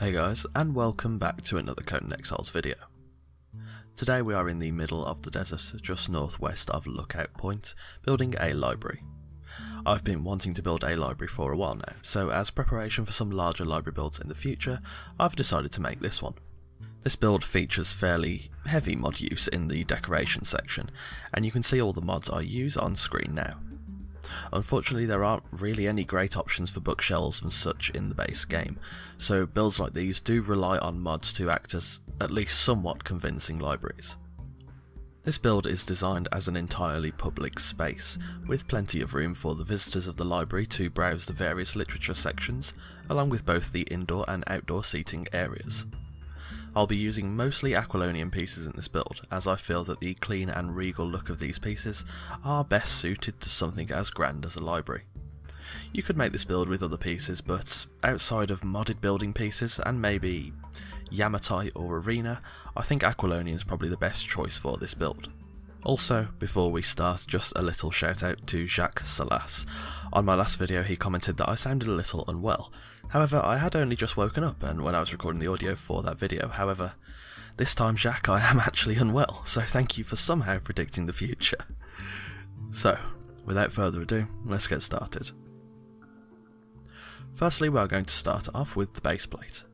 Hey guys, and welcome back to another Conan Exiles video. Today we are in the middle of the desert, just northwest of Lookout Point, building a library. I've been wanting to build a library for a while now, so as preparation for some larger library builds in the future, I've decided to make this one. This build features fairly heavy mod use in the decoration section, and you can see all the mods I use on screen now. Unfortunately, there aren't really any great options for bookshelves and such in the base game, so builds like these do rely on mods to act as at least somewhat convincing libraries. This build is designed as an entirely public space, with plenty of room for the visitors of the library to browse the various literature sections, along with both the indoor and outdoor seating areas. I'll be using mostly Aquilonian pieces in this build, as I feel that the clean and regal look of these pieces are best suited to something as grand as a library. You could make this build with other pieces, but outside of modded building pieces and maybe Yamatite or Arena, I think Aquilonian is probably the best choice for this build. Also, before we start, just a little shout out to Jacques Salas. On my last video he commented that I sounded a little unwell. However, I had only just woken up and when I was recording the audio for that video. However, this time Jacques, I am actually unwell, so thank you for somehow predicting the future. So, without further ado, let's get started. Firstly, we are going to start off with the baseplate.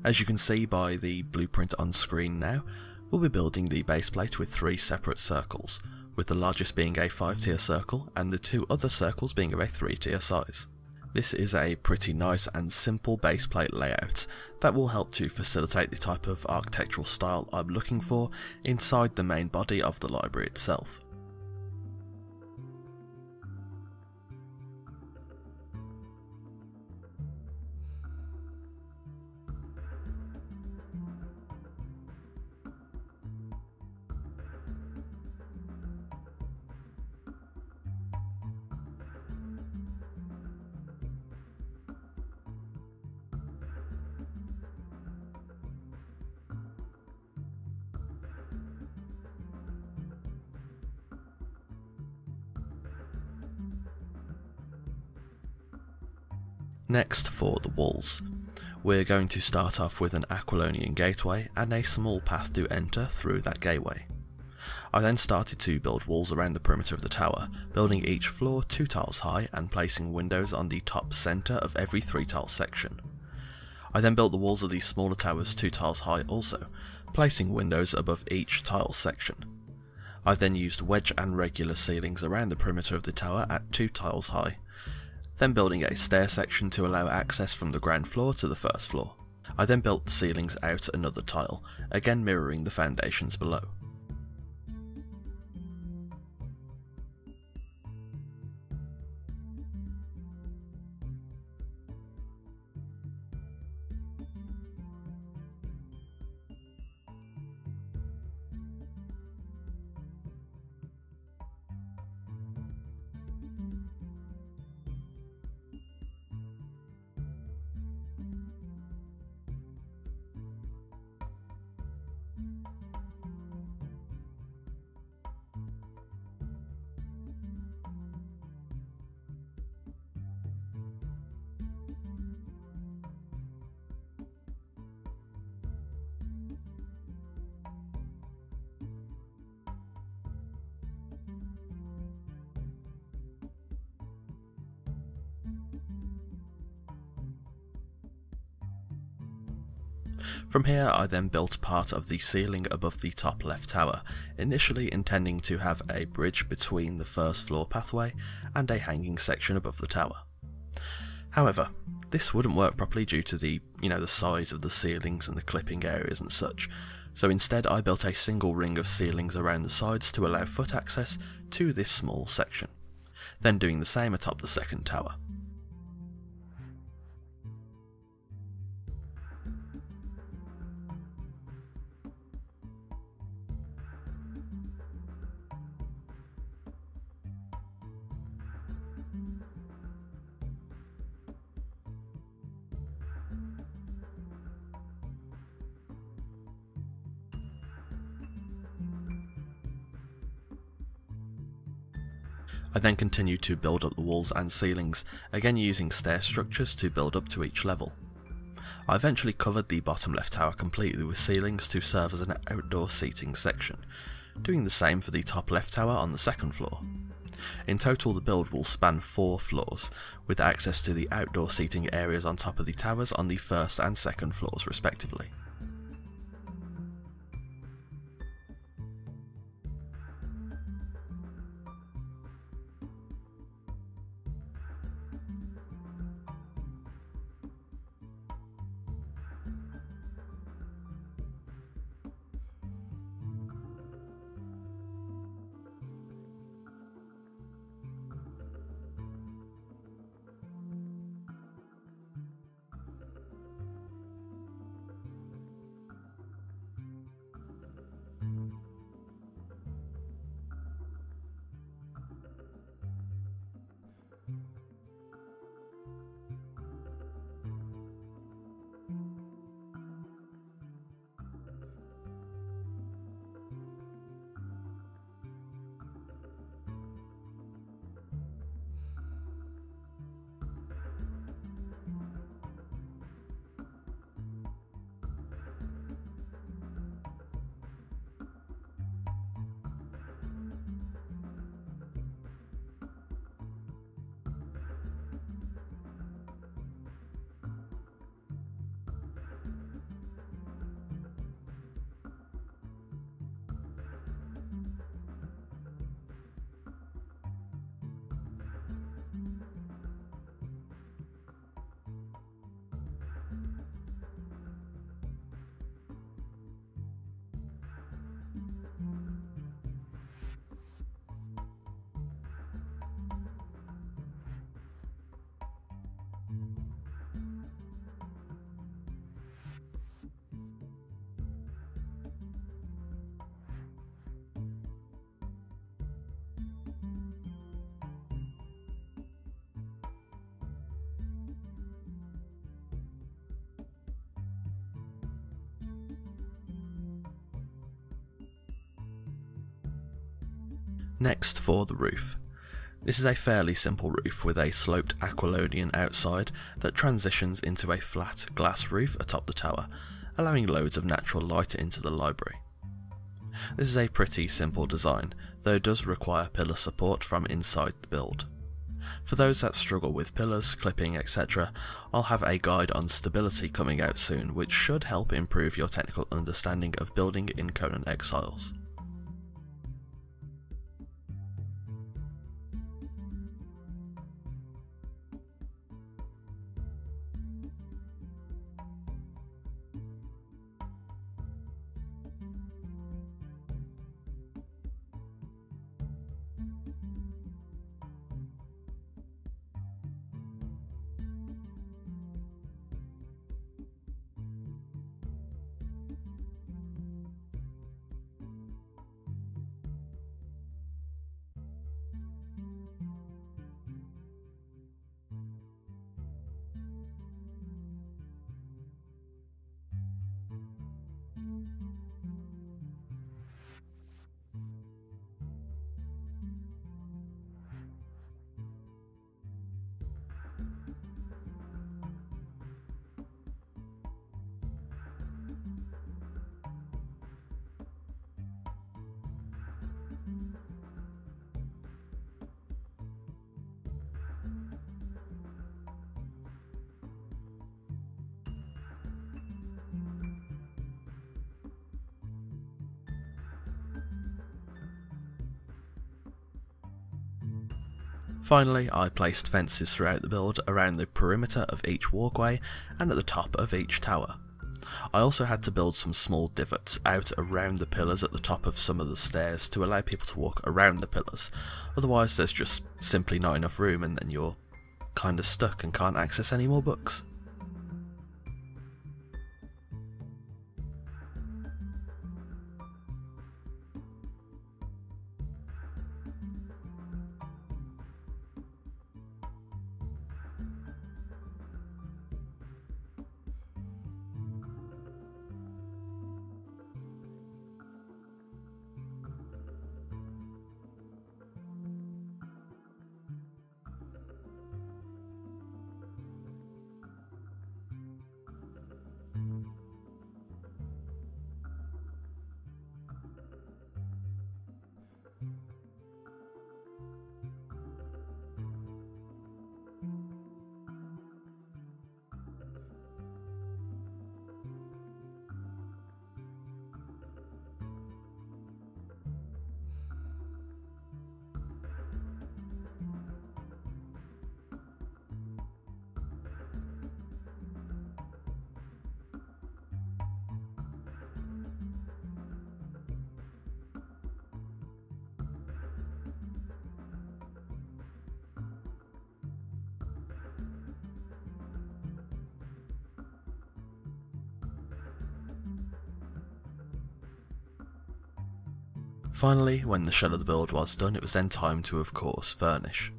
As you can see by the blueprint on screen now, we'll be building the baseplate with 3 separate circles, with the largest being a 5-tier circle and the 2 other circles being of a 3-tier size. This is a pretty nice and simple baseplate layout that will help to facilitate the type of architectural style I'm looking for inside the main body of the library itself. Next, for the walls, we're going to start off with an Aquilonian gateway and a small path to enter through that gateway. I then started to build walls around the perimeter of the tower, building each floor 2 tiles high and placing windows on the top centre of every 3-tile section. I then built the walls of these smaller towers 2 tiles high also, placing windows above each tile section. I then used wedge and regular ceilings around the perimeter of the tower at 2 tiles high, then building a stair section to allow access from the ground floor to the first floor. I then built the ceilings out another tile, again mirroring the foundations below. From here I then built part of the ceiling above the top left tower, initially intending to have a bridge between the first floor pathway and a hanging section above the tower. However, this wouldn't work properly due to the size of the ceilings and the clipping areas and such, so instead I built a single ring of ceilings around the sides to allow foot access to this small section, then doing the same atop the second tower. I then continued to build up the walls and ceilings, again using stair structures to build up to each level. I eventually covered the bottom left tower completely with ceilings to serve as an outdoor seating section, doing the same for the top left tower on the second floor. In total, the build will span 4 floors, with access to the outdoor seating areas on top of the towers on the first and second floors respectively. Next for the roof. This is a fairly simple roof with a sloped Aquilonian outside that transitions into a flat glass roof atop the tower, allowing loads of natural light into the library. This is a pretty simple design, though it does require pillar support from inside the build. For those that struggle with pillars, clipping, etc., I'll have a guide on stability coming out soon, which should help improve your technical understanding of building in Conan Exiles. Finally, I placed fences throughout the build around the perimeter of each walkway and at the top of each tower. I also had to build some small divots out around the pillars at the top of some of the stairs to allow people to walk around the pillars, otherwise there's just simply not enough room and then you're kinda stuck and can't access any more books. Finally, when the shell of the build was done, it was then time to of course furnish.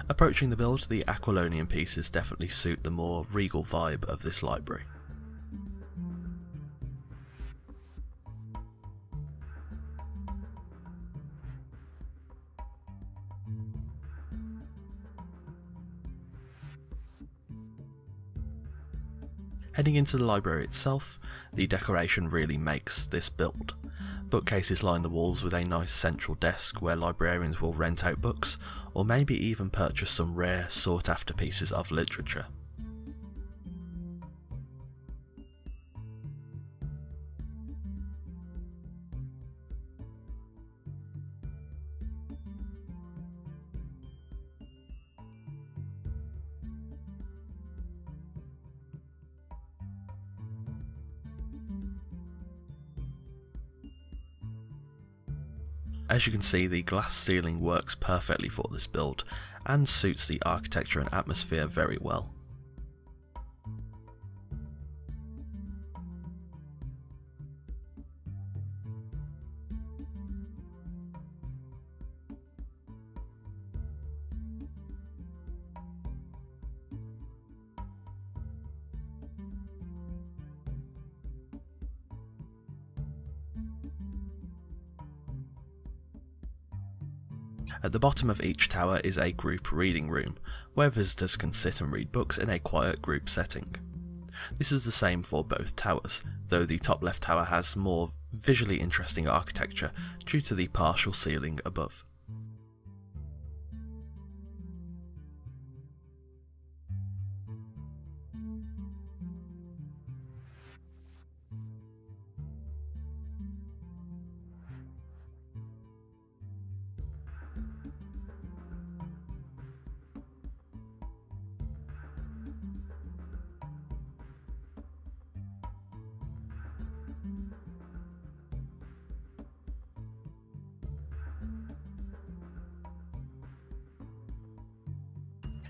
Approaching the build, the Aquilonian pieces definitely suit the more regal vibe of this library. Heading into the library itself, the decoration really makes this build. Bookcases line the walls with a nice central desk where librarians will rent out books, or maybe even purchase some rare, sought after pieces of literature. As you can see, the glass ceiling works perfectly for this build, and suits the architecture and atmosphere very well. At the bottom of each tower is a group reading room, where visitors can sit and read books in a quiet group setting. This is the same for both towers, though the top left tower has more visually interesting architecture due to the partial ceiling above.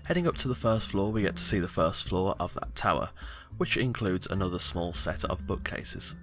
Heading up to the first floor, we get to see the first floor of that tower, which includes another small set of bookcases.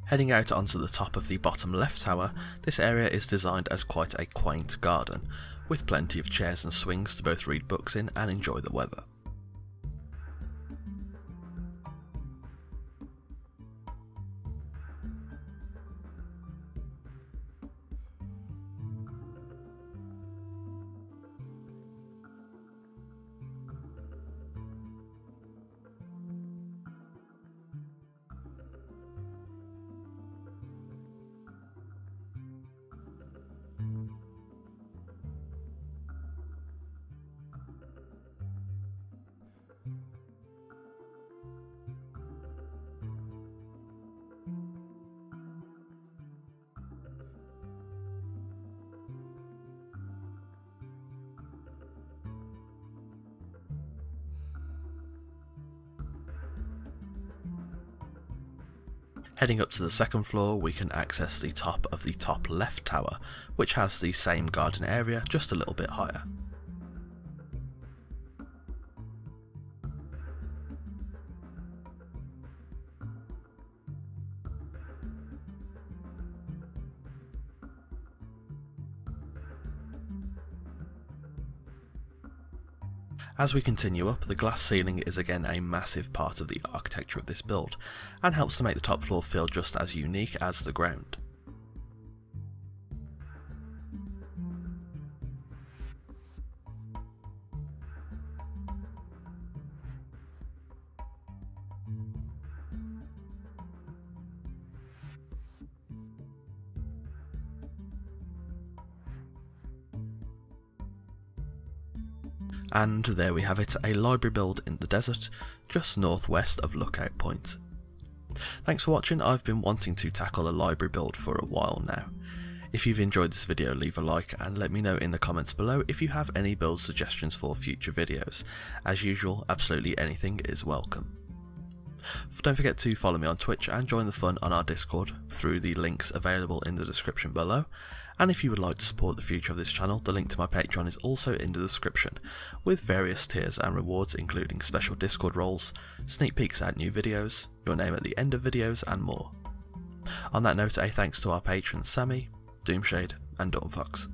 Heading out onto the top of the bottom left tower, this area is designed as quite a quaint garden, with plenty of chairs and swings to both read books in and enjoy the weather. Heading up to the second floor, we can access the top of the top left tower, which has the same garden area, just a little bit higher. As we continue up, the glass ceiling is again a massive part of the architecture of this build, and helps to make the top floor feel just as unique as the ground. And there we have it, a library build in the desert, just northwest of Lookout Point. Thanks for watching. I've been wanting to tackle a library build for a while now. If you've enjoyed this video, leave a like and let me know in the comments below if you have any build suggestions for future videos. As usual, absolutely anything is welcome. Don't forget to follow me on Twitch and join the fun on our Discord through the links available in the description below. And if you would like to support the future of this channel, the link to my Patreon is also in the description, with various tiers and rewards including special Discord roles, sneak peeks at new videos, your name at the end of videos and more. On that note, a thanks to our patrons Sammy, Doomshade and Dawnfox.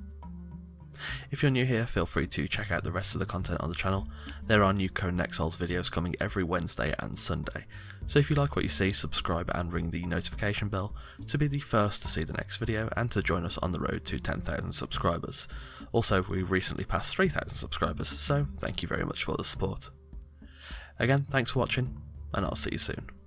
If you're new here, feel free to check out the rest of the content on the channel. There are new Conan Exiles videos coming every Wednesday and Sunday, so if you like what you see, subscribe and ring the notification bell to be the first to see the next video and to join us on the road to 10,000 subscribers. Also, we recently passed 3,000 subscribers, so thank you very much for the support. Again, thanks for watching, and I'll see you soon.